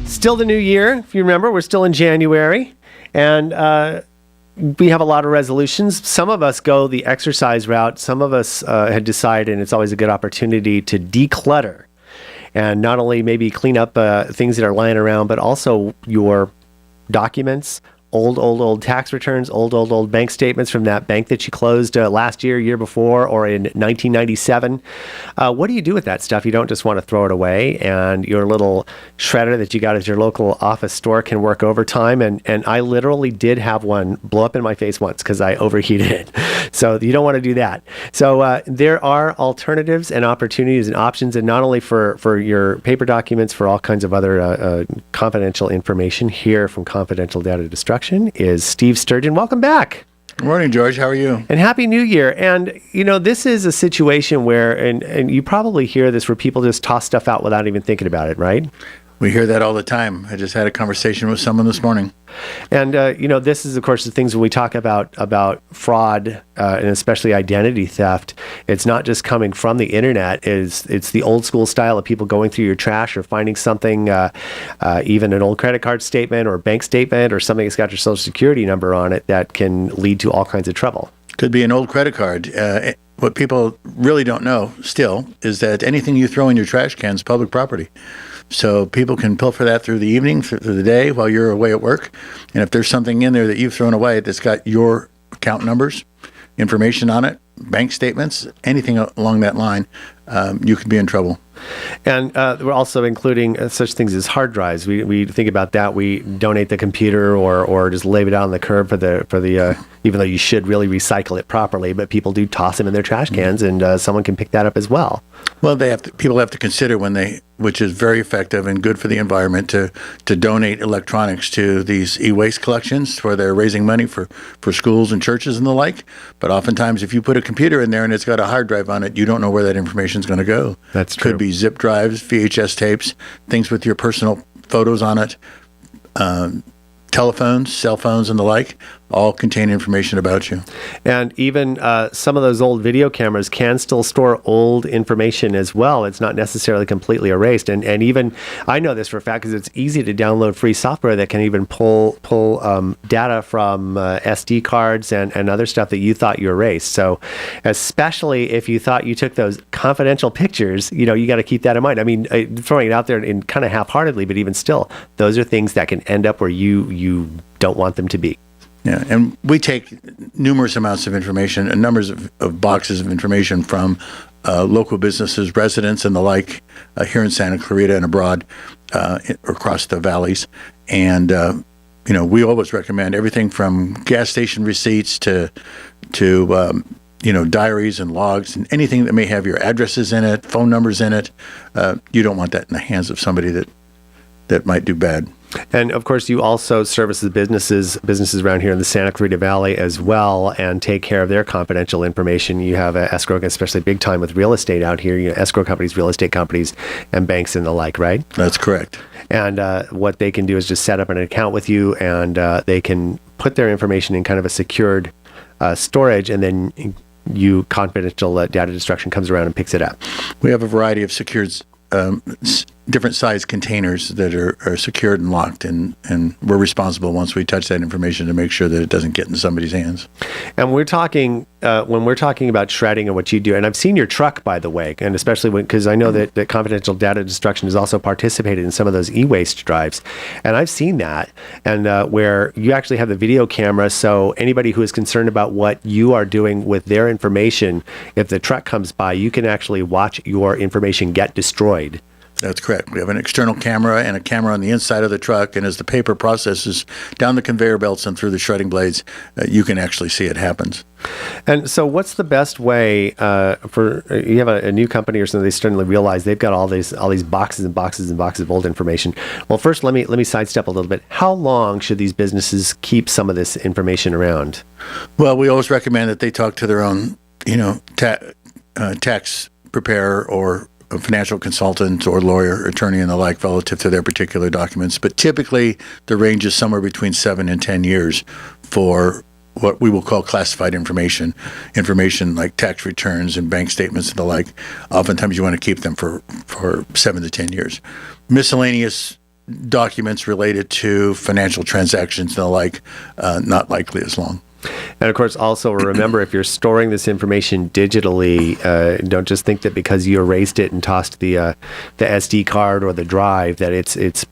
Still the new year. If you remember, we're still in January. And we have a lot of resolutions. Some of us go the exercise route. Some of us had decided, and it's always a good opportunity to declutter. And not only maybe clean up things that are lying around, but also your documents, old tax returns, old bank statements from that bank that you closed last year before, or in 1997. What do you do with that stuff? You don't just want to throw it away, and your little shredder that you got at your local office store can work overtime. And I literally did have one blow up in my face once because I overheated it. So you don't want to do that. So there are alternatives and opportunities and options, and not only for your paper documents, for all kinds of other confidential information. Here from Confidential Data Destruction is Steve Sturgeon. Welcome back. Good morning, George. How are you? And Happy New Year. And, you know, this is a situation where, and you probably hear this, where people just toss stuff out without even thinking about it, right? We hear that all the time. I just had a conversation with someone this morning. And, you know, this is, of course, the things when we talk about fraud and especially identity theft. It's not just coming from the internet. It's the old school style of people going through your trash or finding something, even an old credit card statement or bank statement or something that's got your social security number on it that can lead to all kinds of trouble. Could be an old credit card. What people really don't know still is that anything you throw in your trash can is public property. So people can pilfer that through the evening, through the day while you're away at work. And if there's something in there that you've thrown away that's got your account numbers, information on it, bank statements, anything along that line, you could be in trouble. And we're also including such things as hard drives. We think about that. We donate the computer or just leave it out on the curb for the even though you should really recycle it properly, but people do toss them in their trash cans, and someone can pick that up as well. Well, people have to consider which is very effective and good for the environment, to donate electronics to these e-waste collections where they're raising money for schools and churches and the like. But oftentimes, if you put a computer in there and it's got a hard drive on it, you don't know where that information is going to go. That's true. Could be zip drives, VHS tapes, things with your personal photos on it, telephones, cell phones, and the like, all contain information about you. And even some of those old video cameras can still store old information as well. It's not necessarily completely erased. And even, I know this for a fact because it's easy to download free software that can even pull data from SD cards and other stuff that you thought you erased. So especially if you thought you took those confidential pictures, you know, you got to keep that in mind. I mean, throwing it out there in kind of half-heartedly, but even still, those are things that can end up where you don't want them to be. Yeah, and we take numerous amounts of information and numbers of boxes of information from local businesses, residents, and the like here in Santa Clarita and abroad, across the valleys. And you know, we always recommend everything from gas station receipts to you know, diaries and logs and anything that may have your addresses in it, phone numbers in it. You don't want that in the hands of somebody that might do bad. And of course, you also service the businesses around here in the Santa Clarita Valley as well, and take care of their confidential information. You have escrow, especially big time with real estate out here. You know, escrow companies, real estate companies, and banks and the like, right? That's correct. And what they can do is just set up an account with you, and they can put their information in kind of a secured storage, and then confidential data destruction comes around and picks it up. We have a variety of secured different size containers that are secured and locked, and we're responsible once we touch that information to make sure that it doesn't get in somebody's hands. And we're talking when we're talking about shredding and what you do, and I've seen your truck, by the way, and especially because I know that confidential data destruction has also participated in some of those e-waste drives, and I've seen that, and where you actually have the video camera, so anybody who is concerned about what you are doing with their information, if the truck comes by, you can actually watch your information get destroyed. That's correct. We have an external camera and a camera on the inside of the truck, and as the paper processes down the conveyor belts and through the shredding blades, you can actually see it happens. And so what's the best way for, you have a new company or something, they suddenly realize they've got all these boxes and boxes and boxes of old information. Well, first, let me sidestep a little bit. How long should these businesses keep some of this information around? Well, we always recommend that they talk to their own, you know, tax preparer or a financial consultant or lawyer, attorney, and the like relative to their particular documents. But typically, the range is somewhere between 7 and 10 years for what we will call classified information like tax returns and bank statements and the like. Oftentimes, you want to keep them for 7 to 10 years. Miscellaneous documents related to financial transactions and the like, not likely as long. And of course, also remember, if you're storing this information digitally, don't just think that because you erased it and tossed the SD card or the drive that it's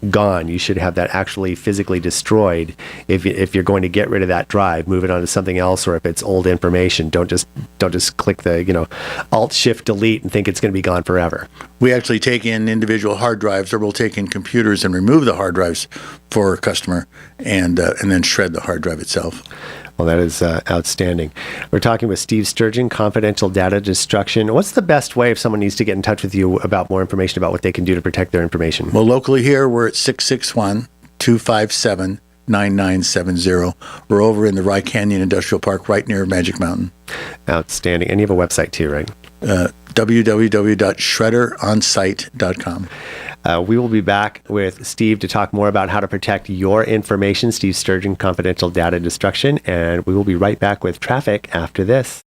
gone. You should have that actually physically destroyed. If you're going to get rid of that drive, move it onto something else, or if it's old information, don't just click the Alt Shift Delete and think it's going to be gone forever. We actually take in individual hard drives, or we'll take in computers and remove the hard drives for a customer, and then shred the hard drive itself. Well, that is outstanding. We're talking with Steve Sturgeon, confidential data destruction. What's the best way if someone needs to get in touch with you about more information about what they can do to protect their information? Well, locally here, we're at 661-257-9970. We're over in the Rye Canyon Industrial Park, right near Magic Mountain. Outstanding. And you have a website too, right? www.shredderonsite.com. We will be back with Steve to talk more about how to protect your information. Steve Sturgeon, confidential data destruction. And we will be right back with traffic after this.